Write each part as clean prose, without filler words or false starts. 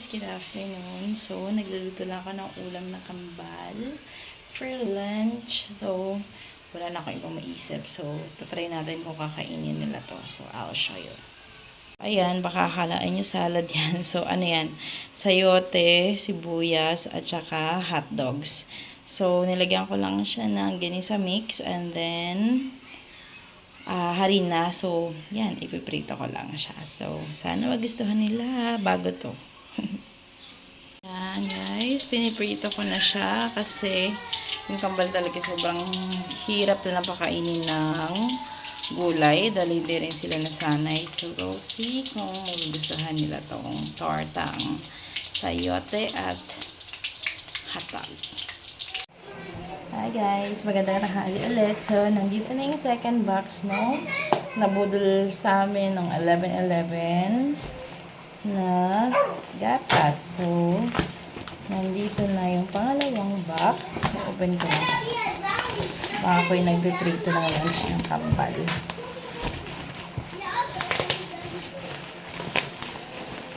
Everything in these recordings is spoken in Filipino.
guys, good afternoon. So, nagluluto lang ako ng ulam na kambal for lunch. So, wala na akong ibang maisip. So, tatry natin kung kakainin nila to. So, I'll show you. Ayan, baka akalain nyo salad yan. So, ano yan? Sayote, sibuyas, at saka hot dogs. So, nilagyan ko lang siya ng ginisa mix and then harina. So, yan, ipiprito ko lang siya. So, sana magustuhan nila bago to. Yan, guys. Piniprito ko na siya kasi yung kambal talaga sobrang hirap na napakainin ng gulay dahil hindi rin sila nasanay. So, we'll see kung magugustuhan nila tong tortang sayote at hotdog. Hi guys, magandang tanghali ulit. So, nandito na yung second box, no? Nabudol sa amin ng 11-11 na gatas. So, nandito na yung pangalawang box. Open ko na. Baka ko yung nagpiprito ng lunch ng kambal.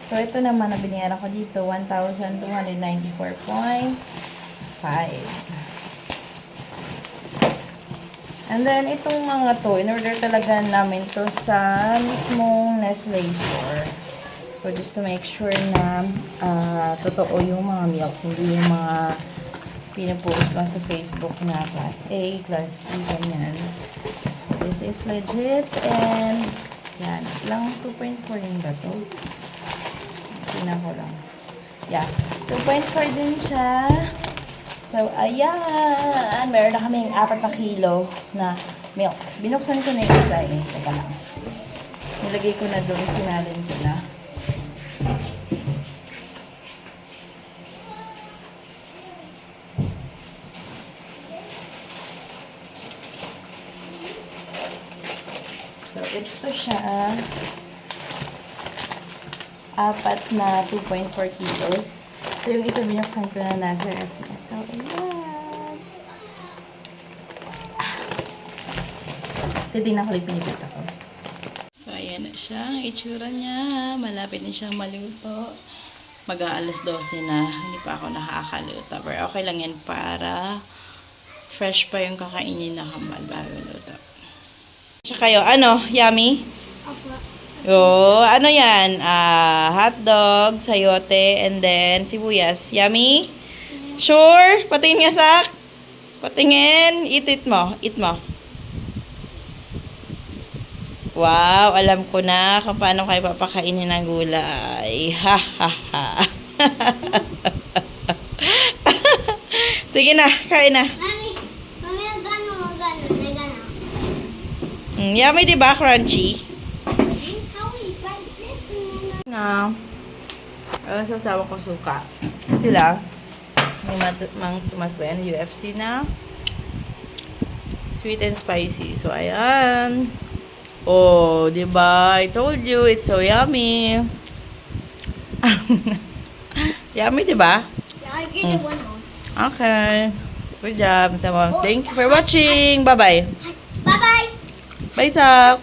So, ito naman na binayaran ko dito, 1,294.5. And then, itong mga to, in-order talaga namin to sa mismong Nestle store. So, just to make sure na totoo yung mga milk. Hindi yung mga pinapost lang sa Facebook na class A, class B, ganyan. So, this is legit. And, yan. Lang 2.4 rin ba to? Tingnan ko lang. Yeah. 2.4 din siya. So, ayan. Meron na kaming 4 na kilo na milk. Binuksan ko na yung isa eh. Teka lang. Nilagay ko na doon. Sinalin ko na. So, ito siya. 4 na 2.4 kilos. So, yung isa binuksan ko na nasa ref na. So, ayan. Titignan ko yung pinipita ko. So, ayan na siya. Ang itsura niya. Malapit na siyang maluto. Mag-aalas 12 na. Hindi pa ako nakakaluto. Pero okay lang yan para fresh pa yung kakainin na kambal bago luto. Siya kayo. Ano? Yummy? Opo. Oh, ano yan? Hotdog, sayote, and then sibuyas. Yummy? Sure? Patingin nga, Sak. Patingin. Eat mo. Eat mo. Wow, alam ko na kung paano kayo papakainin ng gulay. Ha, ha, ha. Sige na, kain na. Mami, gano'n. Yummy, diba? Crunchy. How we try this? Na, sasawa ko suka. Sila, may mang tumas ba yan? UFC na. Sweet and spicy. So, ayan. Oh, diba? I told you, it's so yummy. Yummy, diba? Yeah, I get one more. Okay. Good job. Thank you for watching. Bye-bye. Bye-bye. Bye, Sak.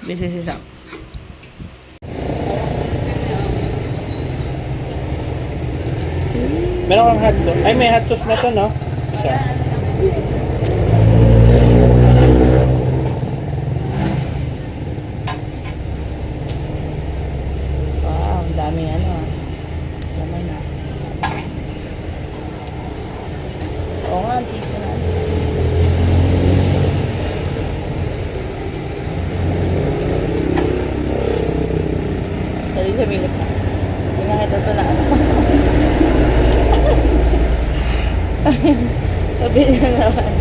Busy si Sak. Meron kang hot sauce. Ay, may hot sauce na to, no? Isa. Wow, ang daming ano. Laman na. Oo nga, cheese na. Dali sa milip na. Hindi nga kita ito na ano. Sabi niya naman.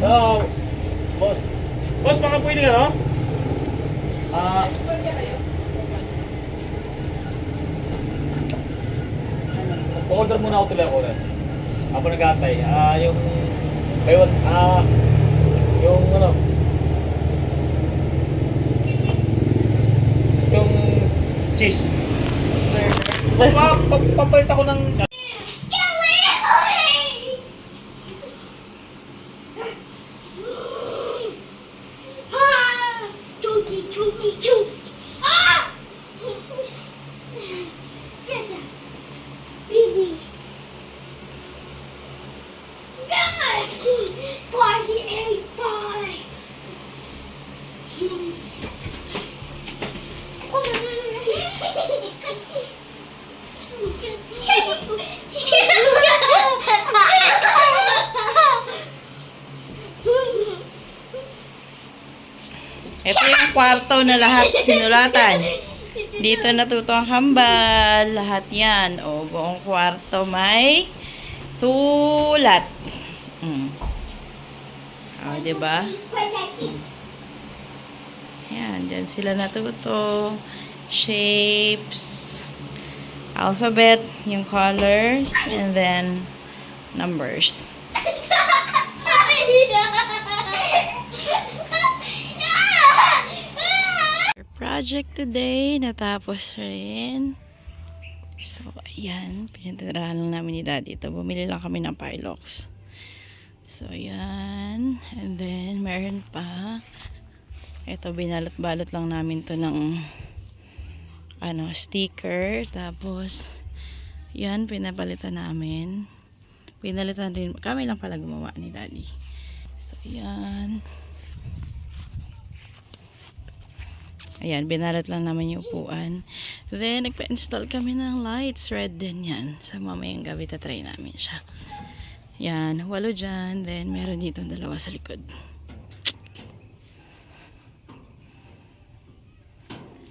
Hello. Boss. Boss, baka pwede ka, no? Order muna ako tuloy ako ulit. Ako nag-aantay. Yung... Baywat, yung ano... Yung cheese. Papalit ako ng... Get away from me! Ito yung kwarto na lahat sinulatan. Dito natuto ang kambal. Lahat yan. O, buong kwarto may sulat. O, diba? Yan, dyan sila natuto. Shapes, alphabet, yung colors, and then numbers. Project today, natapos rin. So, ayan, pinatirahan lang namin ni Daddy ito. Bumili lang kami ng Pilox. So, ayan. And then, meron pa. Ito, binalot-balot lang namin to ng sticker. Tapos, yan, pinapalitan namin. Pinalitan din. Kami lang pala gumawa ni Daddy. So, yan. Ayan, binalot lang naman yung upuan. Then, nagpa-install kami ng lights. Red din yan. So, mamayang gabi tatry namin siya. Yan, 8 dyan. Then, meron dito 2 sa likod.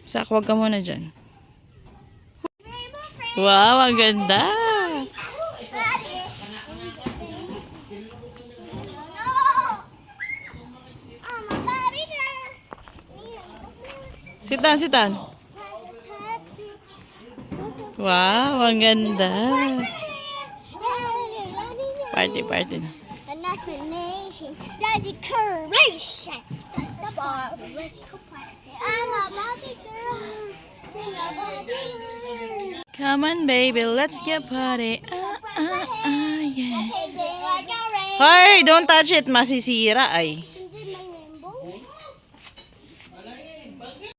Sak, wag ka muna dyan. Wow, ang ganda! Sitan, sitan. Wow, ang ganda. Party, party na. Nation, Daddy Corporation. The bar, let's go party. I'm a Barbie girl. Come on, baby, let's get party. Yeah. Like a rain. Hoy, don't touch it, masisira ay.